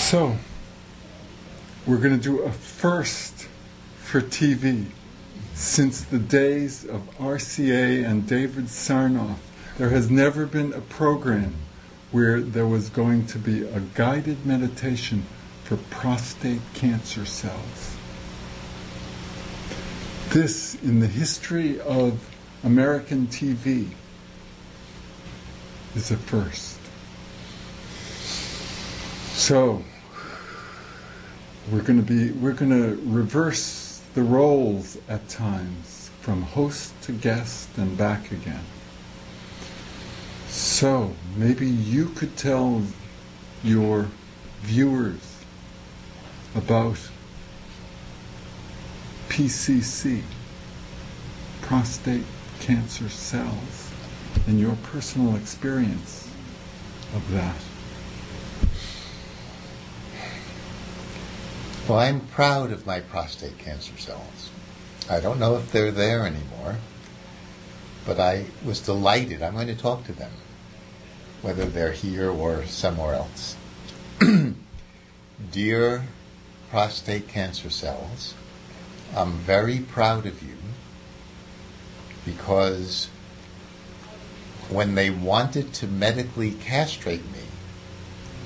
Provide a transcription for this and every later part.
So, we're going to do a first for TV. Since the days of RCA and David Sarnoff, there has never been a program where there was going to be a guided meditation for prostate cancer cells. This, in the history of American TV, is a first. So, we're going to reverse the roles at times, from host to guest and back again. So, maybe you could tell your viewers about PCC, prostate cancer cells, and your personal experience of that. Well, I'm proud of my prostate cancer cells. I don't know if they're there anymore, but I was delighted. I'm going to talk to them, whether they're here or somewhere else. Dear prostate cancer cells, I'm very proud of you because when they wanted to medically castrate me,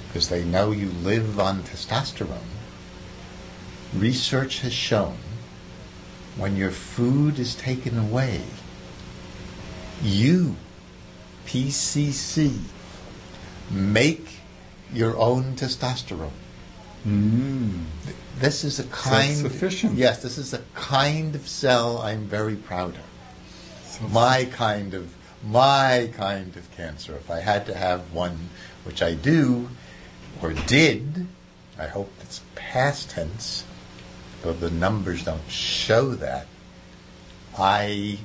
because they know you live on testosterone, research has shown when your food is taken away, you, PCC, make your own testosterone. This is a kind... Self-sufficient. Yes, this is a kind of cell I'm very proud of. My kind of cancer. If I had to have one, which I do, or did, I hope it's past tense, though the numbers don't show that, I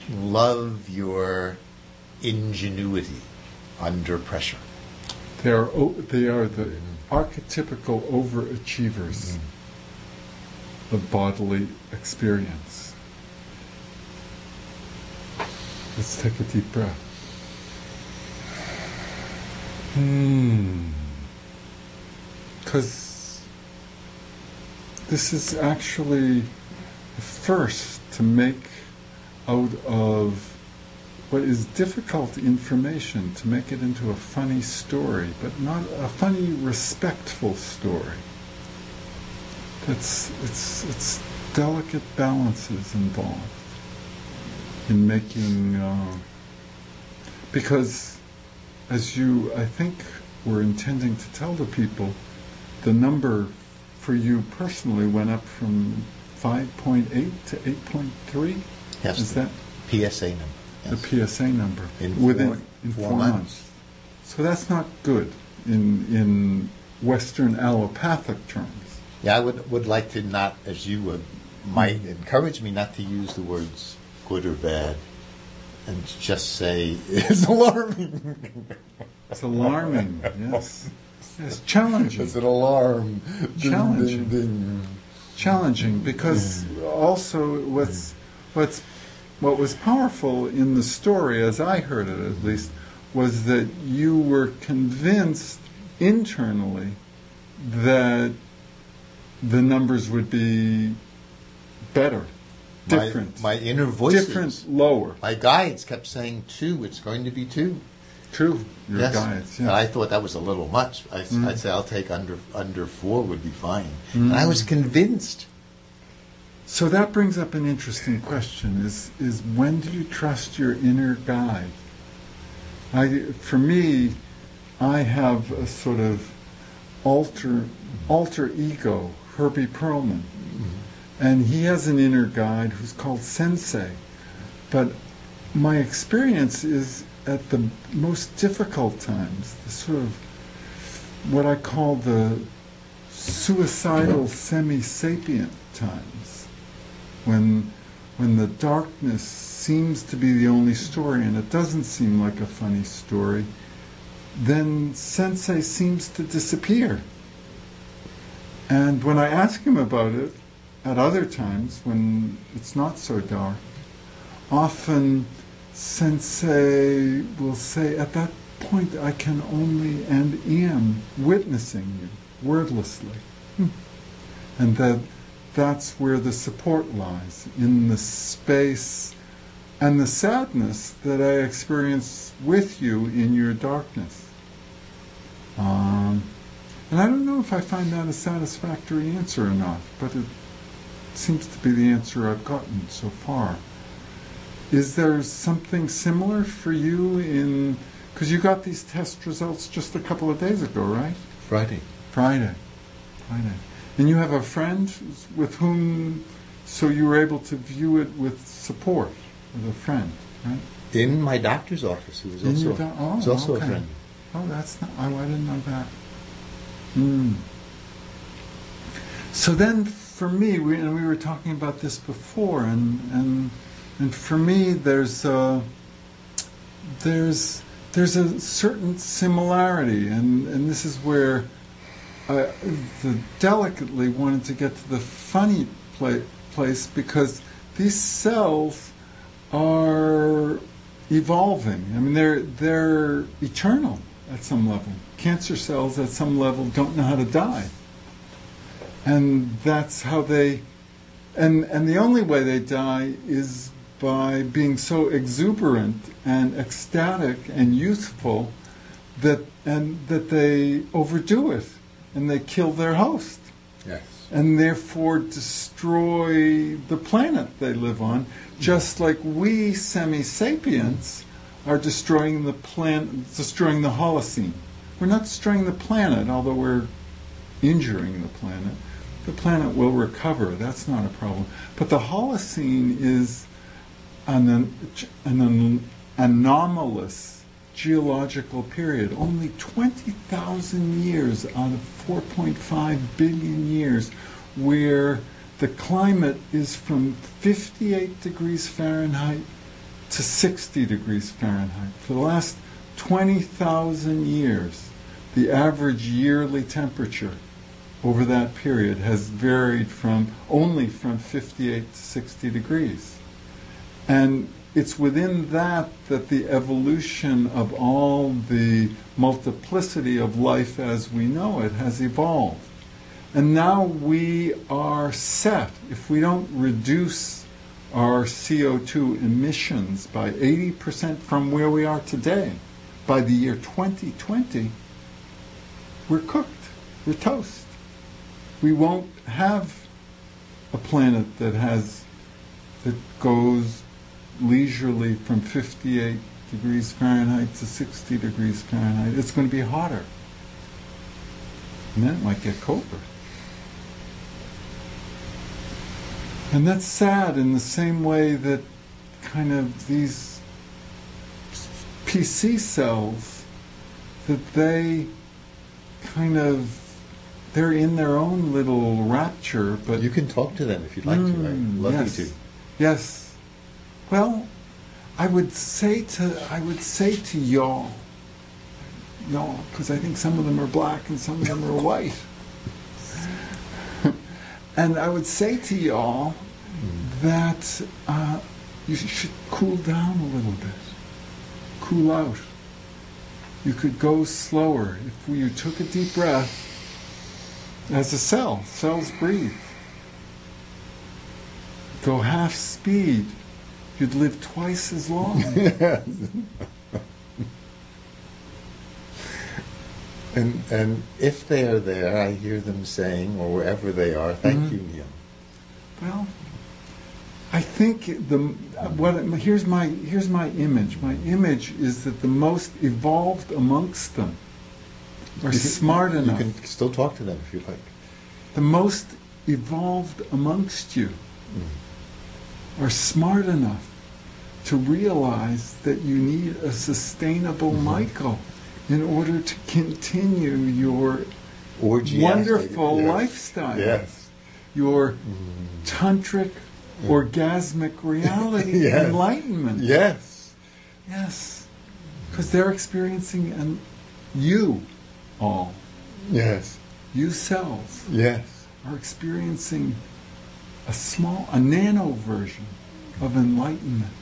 love your ingenuity under pressure. They are the archetypical overachievers of bodily experience. Let's take a deep breath. Because this is actually the first to make out of what is difficult information, to make it into a funny story, but not a funny, respectful story. It's delicate balances involved in making, because as you, I think, were intending to tell the people, the number for you personally went up from 5.8 to 8.3? Yes. Is that PSA number. Yes. The PSA number within four months. So that's not good in Western allopathic terms. Yeah, I would like to not, as you would, might encourage me not to use the words good or bad, and just say it's alarming. It's alarming. Yes. It's challenging. It's an alarm. Challenging. Ding, ding, ding. Challenging because also what was powerful in the story, as I heard it at least, was that you were convinced internally that the numbers would be better, different. My inner voices. Different, lower. My guides kept saying 2, it's going to be 2. True, your yes. guides. Yeah. And I thought that was a little much. I'd say I'll take under 4 would be fine. And I was convinced. So that brings up an interesting question, is when do you trust your inner guide? For me, I have a sort of alter ego, Herbie Perlman. And he has an inner guide who's called Sensei. But my experience is at the most difficult times, the sort of what I call the suicidal semi-sapient times, when the darkness seems to be the only story and it doesn't seem like a funny story, then Sensei seems to disappear. And when I ask him about it, at other times when it's not so dark, often Sensei will say, at that point I can only and am witnessing you. wordlessly. And that's where the support lies, in the space and the sadness that I experience with you in your darkness. And I don't know if I find that a satisfactory answer or not, but it seems to be the answer I've gotten so far. Is there something similar for you because you got these test results just a couple of days ago, right? Friday. And you have a friend with whom, so you were able to view it with support, with a friend, right? In my doctor's office, who was also a friend. Oh, that's not, I didn't know that. So then, for me, we were talking about this before, and for me, there's a certain similarity, and this is where I delicately wanted to get to the funny place, because these cells are evolving. I mean, they're eternal at some level. Cancer cells at some level don't know how to die. And that's how they, and the only way they die is by being so exuberant and ecstatic and youthful that they overdo it and they kill their host. Yes. And therefore destroy the planet they live on, just like we semi-sapients are destroying the destroying the Holocene. We're not destroying the planet, although we're injuring the planet. The planet will recover, that's not a problem. But the Holocene is an anomalous geological period. Only 20,000 years out of 4.5 billion years where the climate is from 58 degrees Fahrenheit to 60 degrees Fahrenheit. For the last 20,000 years, the average yearly temperature over that period has varied only from 58 to 60 degrees. And it's within that the evolution of all the multiplicity of life as we know it has evolved. And now we are set. If we don't reduce our CO2 emissions by 80% from where we are today, by the year 2020, we're cooked. We're toast. We won't have a planet that goes leisurely from 58 degrees Fahrenheit to 60 degrees Fahrenheit. It's going to be hotter. And then it might get colder. And that's sad in the same way that kind of these PC cells, that they're in their own little rapture, but... You can talk to them if you'd like to. I'd love you to. Yes. Well, I would say to y'all, because I think some of them are black and some of them are white. And I would say to y'all that you should cool down a little bit. Cool out. You could go slower. If you took a deep breath, as a cell, cells breathe. Go half speed. You'd live twice as long. And if they are there, I hear them saying, or wherever they are, thank you, Neil. Well, I think here's my image. My image is that the most evolved amongst them are smart enough. You can still talk to them if you like. The most evolved amongst you are smart enough to realize that you need a sustainable Michael in order to continue your wonderful lifestyle. Yes. Your tantric, orgasmic reality enlightenment. Yes. Yes. Because they're experiencing you all. Yes. You cells. Yes. Are experiencing a nano version of enlightenment.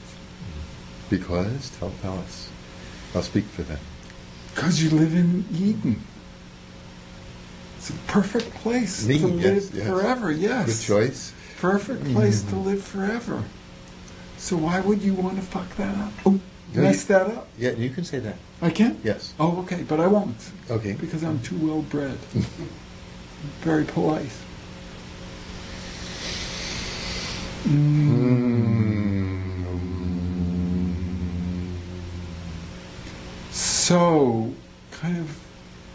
Because? Tell us. I'll speak for them. Because you live in Eden. It's a perfect place Me, to live yes. forever, yes. Good choice. Perfect place to live forever. So why would you want to fuck that up? Oh, No, mess that up? Yeah, you can say that. I can? Yes. Oh, okay, but I won't. Okay. Because I'm too well bred. Very polite. So, kind of,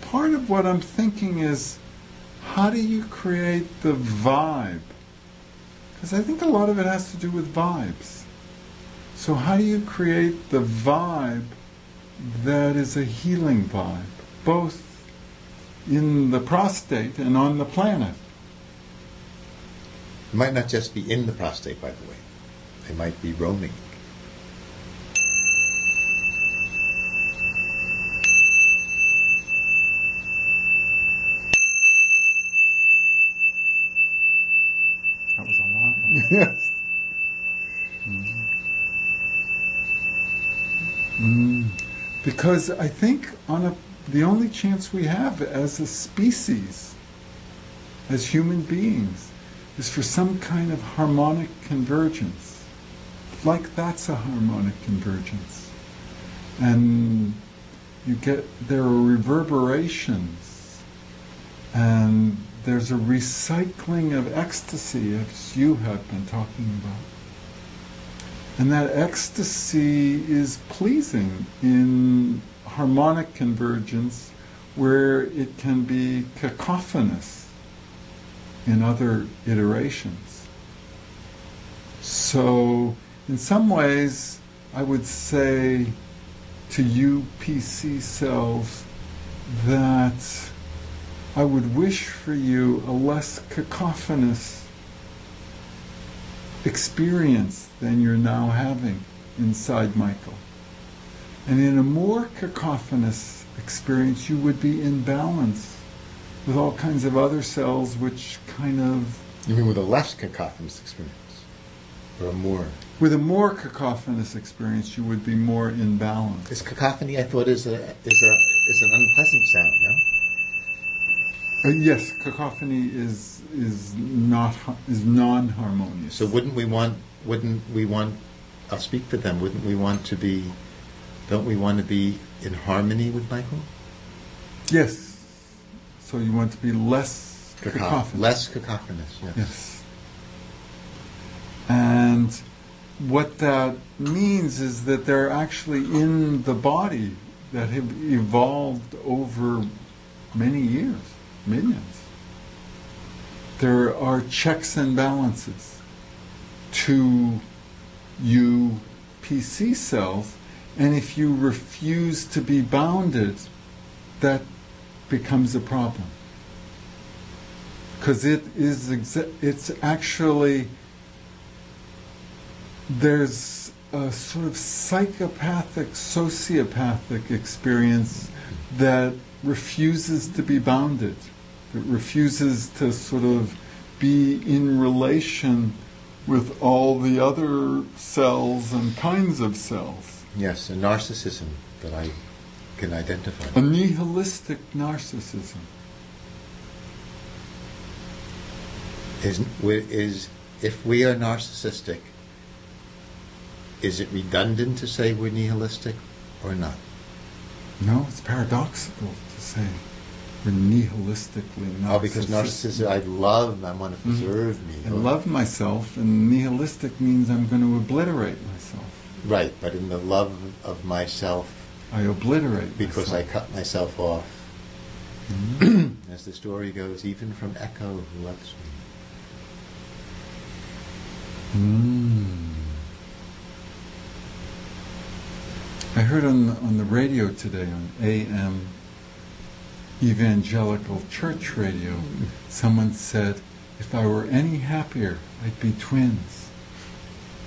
part of what I'm thinking is, how do you create the vibe? Because I think a lot of it has to do with vibes. So how do you create the vibe that is a healing vibe, both in the prostate and on the planet? It might not just be in the prostate, by the way. They might be roaming. That was a lot. Yes. Because I think the only chance we have as a species, as human beings, is for some kind of harmonic convergence. Like that's a harmonic convergence. And there are reverberations, and there's a recycling of ecstasy, as you have been talking about. And that ecstasy is pleasing in harmonic convergence, where it can be cacophonous in other iterations. So, in some ways, I would say to you PC cells that I would wish for you a less cacophonous experience than you're now having inside Michael. And in a more cacophonous experience, you would be in balance with all kinds of other cells which kind of... You mean with a less cacophonous experience? Or a more? With a more cacophonous experience, you would be more in balance. Is cacophony, I thought, is an unpleasant sound, no? Yes, cacophony is non-harmonious. So wouldn't we want, I'll speak for them, don't we want to be in harmony with Michael? Yes. So you want to be less cacophonous. Less cacophonous, yes. Yes. And what that means is that they're actually in the body that have evolved over many years. Millions. There are checks and balances to you PC cells, and if you refuse to be bounded, that becomes a problem. Because it's actually, there's a sort of psychopathic, sociopathic experience that refuses to be bounded. It refuses to sort of be in relation with all the other cells and kinds of cells. Yes, a narcissism that I can identify. A nihilistic narcissism. Is if we are narcissistic, is it redundant to say we're nihilistic or not? No, it's paradoxical to say we're nihilistically narcissistic. Oh, because narcissism, I want to preserve me. I love myself, and nihilistic means I'm going to obliterate myself. Right, but in the love of myself, I obliterate because myself. I cut myself off. Mm-hmm. As the story goes, even from Echo, who loves me. I heard on the radio today, on AM Evangelical Church Radio, someone said, if I were any happier, I'd be twins.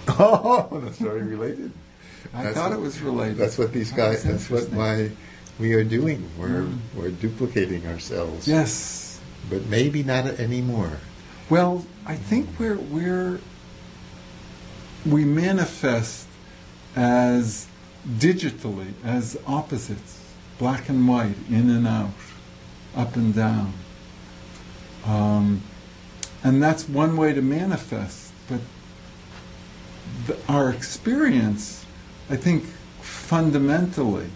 Oh, that's very related. I thought it was related. That's what these guys, that's what we are doing. We're duplicating ourselves. Yes. But maybe not anymore. Well, I think we manifest as digitally, as opposites, black and white, in and out, up and down. And that's one way to manifest. But our experience, I think, fundamentally,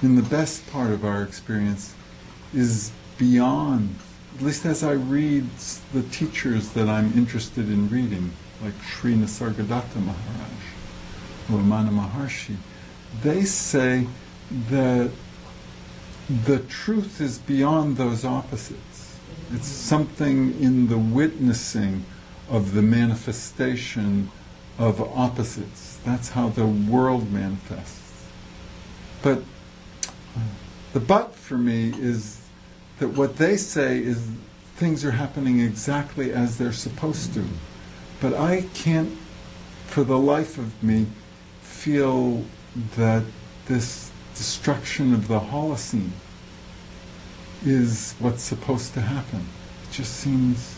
in the best part of our experience, is beyond, at least as I read the teachers that I'm interested in reading, like Sri Nisargadatta Maharaj or Ramana Maharshi, they say that the truth is beyond those opposites. It's something in the witnessing of the manifestation of opposites. That's how the world manifests. But the but for me is that what they say is things are happening exactly as they're supposed to. But I can't, for the life of me, feel that this destruction of the Holocene is what's supposed to happen. It just seems...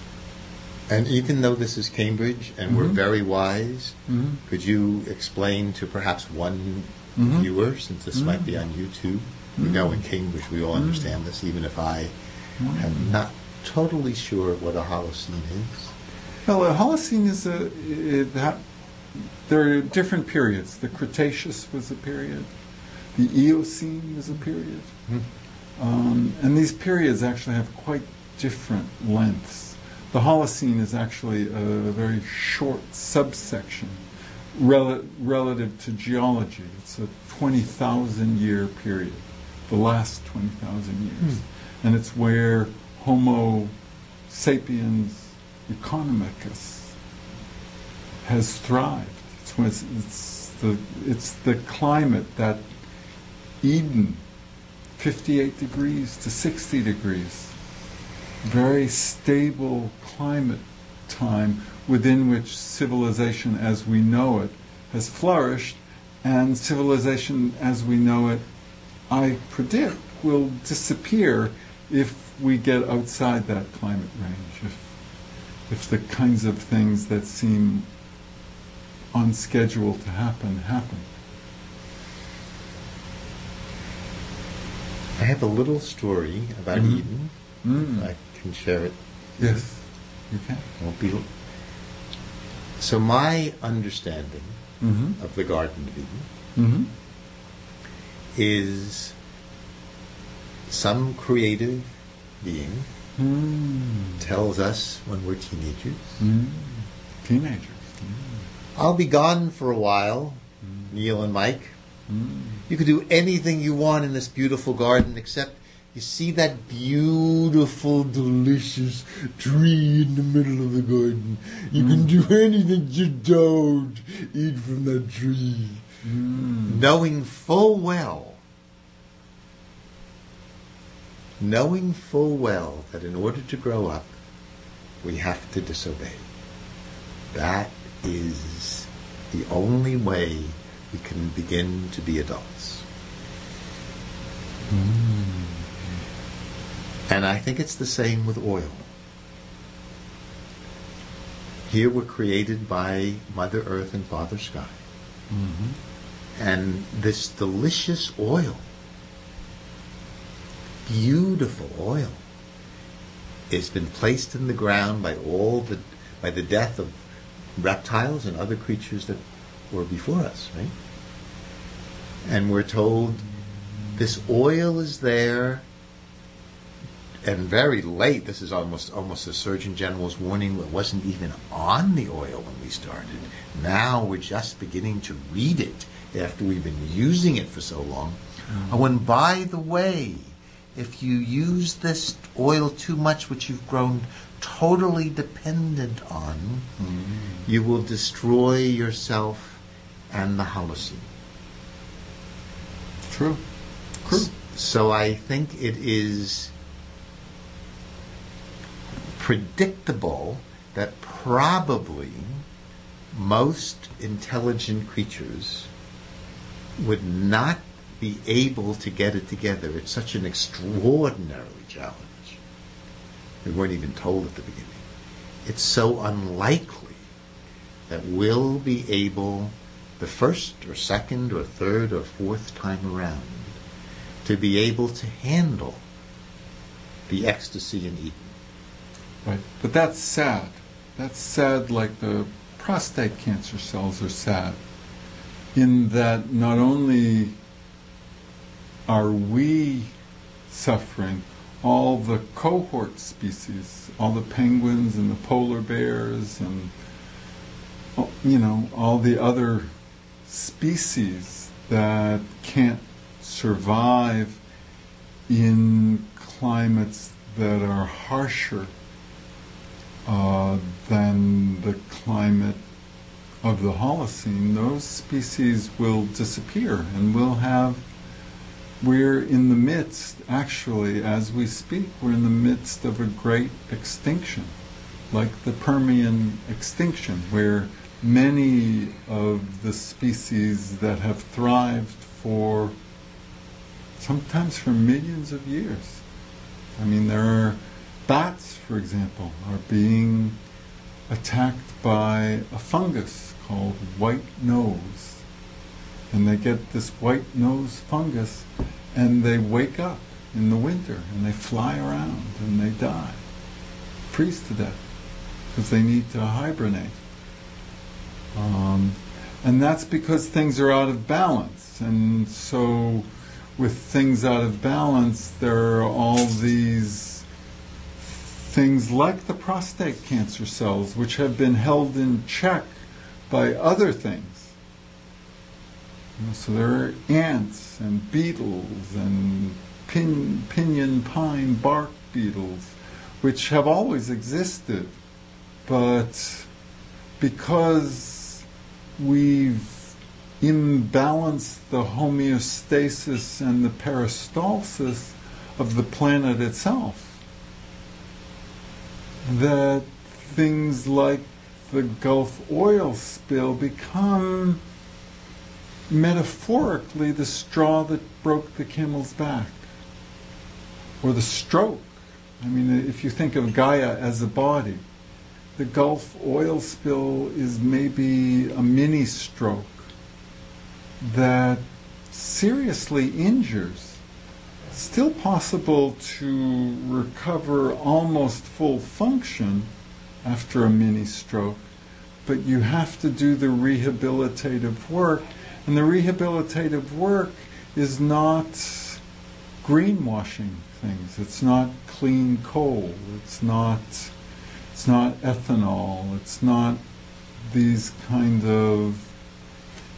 And even though this is Cambridge and we're very wise, could you explain to perhaps one viewer, since this might be on YouTube, we know in Cambridge we all understand this, even if I am not totally sure what a Holocene is? Well, a Holocene is there are different periods. The Cretaceous was a period. The Eocene was a period. And these periods actually have quite different lengths. The Holocene is actually a very short subsection relative to geology. It's a 20,000 year period, the last 20,000 years. And it's where Homo sapiens economicus has thrived. It's the climate that Eden, 58 degrees to 60 degrees, very stable climate time within which civilization as we know it has flourished, and civilization as we know it, I predict, will disappear if we get outside that climate range, if the kinds of things that seem on schedule to happen. I have a little story about Eden. I can share it. Yes, you can. Won't be. So my understanding of the Garden of Eden is some creative being tells us when we're teenagers. Teenagers. I'll be gone for a while, Neil and Mike. You can do anything you want in this beautiful garden except you see that beautiful, delicious tree in the middle of the garden. You can do anything, just don't eat from that tree. Knowing full well that in order to grow up, we have to disobey. That is the only way we can begin to be adults. And I think it's the same with oil. Here we're created by Mother Earth and Father Sky. And this delicious oil, beautiful oil, has been placed in the ground by the death of reptiles and other creatures that were before us, right? And we're told this oil is there, and very late. This is almost the Surgeon General's warning. It wasn't even on the oil when we started. Now we're just beginning to read it after we've been using it for so long. Oh, and by the way, if you use this oil too much, which you've grown totally dependent on, you will destroy yourself and the Holocene. True. So I think it is predictable that probably most intelligent creatures would not be able to get it together. It's such an extraordinary challenge. We weren't even told at the beginning. It's so unlikely that we'll be able, the first or second or third or fourth time around, to be able to handle the ecstasy in Eden. Right. But that's sad. That's sad like the prostate cancer cells are sad, in that not only are we suffering, all the cohort species, all the penguins and the polar bears and, you know, all the other species that can't survive in climates that are harsher than the climate of the Holocene, those species will disappear, and we're in the midst, actually, as we speak, we're in the midst of a great extinction, like the Permian extinction, where many of the species that have thrived for, sometimes for millions of years. I mean, there are bats, for example, are being attacked by a fungus called white nose. And they get this white nose fungus and they wake up in the winter and they fly around and they die, freeze to death, because they need to hibernate. And that's because things are out of balance. And so with things out of balance, there are all these things like the prostate cancer cells, which have been held in check by other things. You know, so there are ants and beetles and pinyon pine bark beetles, which have always existed, but because we've imbalanced the homeostasis and the peristalsis of the planet itself, that things like the Gulf oil spill become metaphorically the straw that broke the camel's back, or the stroke. I mean, if you think of Gaia as a body, the Gulf oil spill is maybe a mini stroke that seriously injures. Still possible to recover almost full function after a mini stroke, but you have to do the rehabilitative work, and the rehabilitative work is not greenwashing things. It's not clean coal. It's not ethanol. It's not these kind of,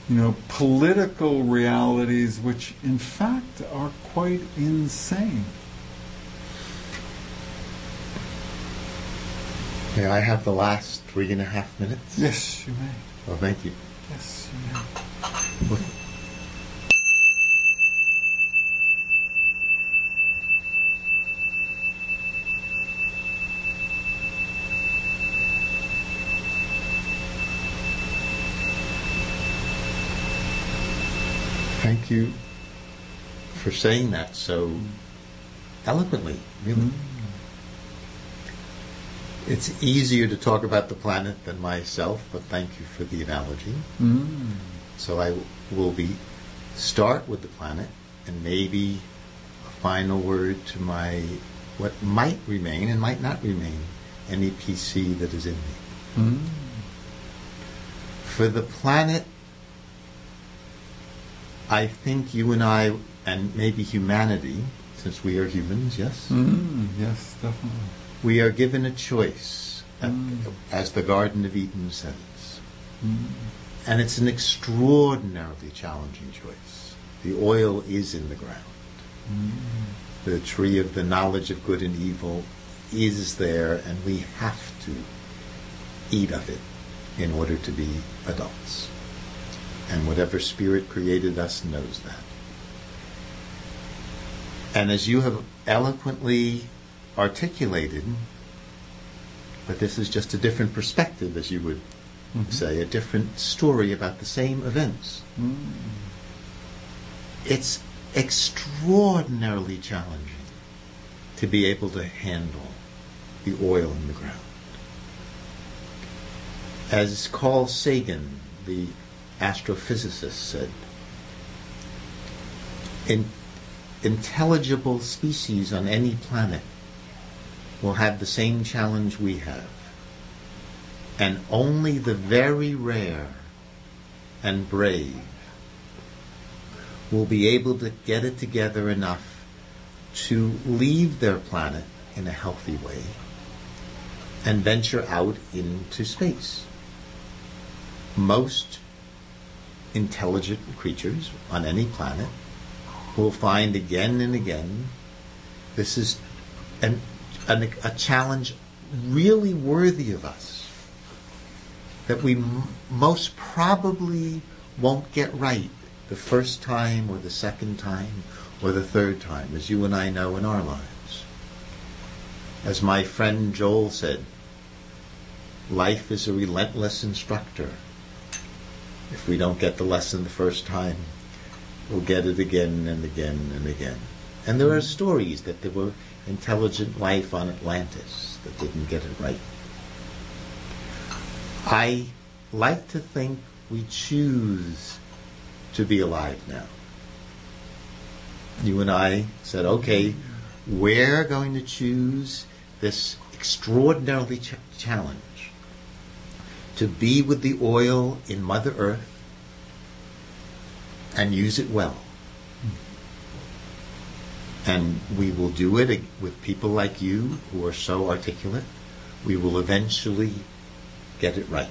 you know, political realities, which in fact are quite insane. May I have the last 3.5 minutes? Yes, you may. Well, thank you. Yes, you may. Well, thank you for saying that so eloquently, really. Mm. It's easier to talk about the planet than myself, but thank you for the analogy. Mm. So I will start with the planet, and maybe a final word to my, what might remain and might not remain, any PC that is in me. Mm. For the planet, I think you and I, and maybe humanity, since we are humans, yes? Mm. Yes, definitely. We are given a choice, as the Garden of Eden says. Mm. And it's an extraordinarily challenging choice. The oil is in the ground. Mm. The tree of the knowledge of good and evil is there, and we have to eat of it in order to be adults. And whatever spirit created us knows that. And as you have eloquently articulated, but this is just a different perspective, as you would say, a different story about the same events. Mm. It's extraordinarily challenging to be able to handle the oil in the ground. As Carl Sagan, the astrophysicist, said, intelligible species on any planet will have the same challenge we have. And only the very rare and brave will be able to get it together enough to leave their planet in a healthy way and venture out into space. Most intelligent creatures on any planet will find again and again this is a challenge really worthy of us that we most probably won't get right the first time or the second time or the third time, as you and I know in our lives. As my friend Joel said, life is a relentless instructor. If we don't get the lesson the first time, we'll get it again and again and again. And there are stories that there were intelligent life on Atlantis that didn't get it right. I like to think we choose to be alive now. You and I said, okay, we're going to choose this extraordinarily challenge to be with the oil in Mother Earth and use it well. And we will do it with people like you who are so articulate. We will eventually get it right.